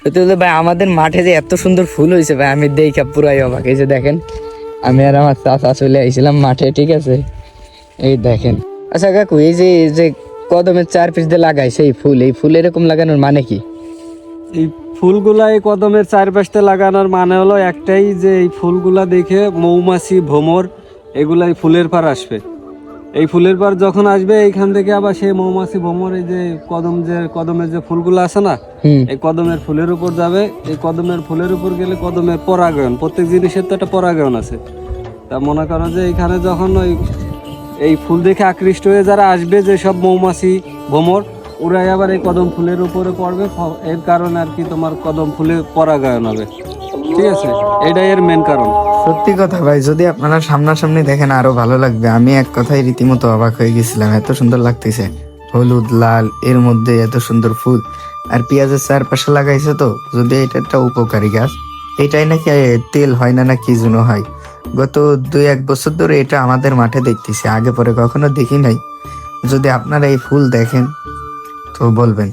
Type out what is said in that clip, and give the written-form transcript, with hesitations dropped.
সত্যি বলতে ভাই আমাদের মাঠে যে এত সুন্দর ফুল হয়েছে ভাই, আমি দেখে পুরাই অবাক। এই যে দেখেন, আমি আর আমার চাচা চলে আইছিলাম মাঠে, ঠিক আছে, এই দেখেন। আচ্ছা কাকু, এই যে কদমের 4 পিস দিয়ে লাগাইছে এই ফুল, এই ফুল এরকম লাগানোর মানে কি? এই ফুলগুলা এই কদমের চারপাশে লাগানোর মানে হলো একটাই, যে এই ফুলগুলা দেখে মৌমাছি, ভ্রমর এগুলা এই ফুলের পার আসবে। এই ফুলের পার যখন আসবে এইখান থেকে আবার সেই মৌমাছি, ভ্রমর এই যে কদমের যে ফুলগুলো আছে না, এই কদমের ফুলের উপর যাবে। এই কদমের ফুলের উপর গেলে কদমের পরাগায়ন, প্রত্যেক জিনিসের তো একটা পরাগায়ন আছে। তা মনে করো যে এইখানে যখন এই ফুল দেখে আকৃষ্ট হয়ে যারা আসবে, যে সব মৌমাছি, ভ্রমর, ওরাই আবার এই কদম ফুলের উপরে পড়বে। এর কারণে আর কি তোমার কদম ফুলে পরাগায়ন হবে। ঠিক আছে, এটাই এর মেন কারণ। সত্যি কথা ভাই, যদি আপনারা সামনাসামনি দেখেন আরো ভালো লাগবে। আমি এক কথায় রীতিমতো অবাক হয়ে গেছিলাম, এত সুন্দর লাগতেছে। হলুদ লাল এর মধ্যে এত সুন্দর ফুল, আর পেঁয়াজের চারপাশে লাগাইছে। তো যদি এটা একটা উপকারী গাছ, এটাই নাকি তেল হয় না, না কি যেন হয়। গত 2-1 বছর ধরে এটা আমাদের মাঠে দেখতেছি, আগে পরে কখনো দেখি নাই। যদি আপনারা এই ফুল দেখেন তো বলবেন।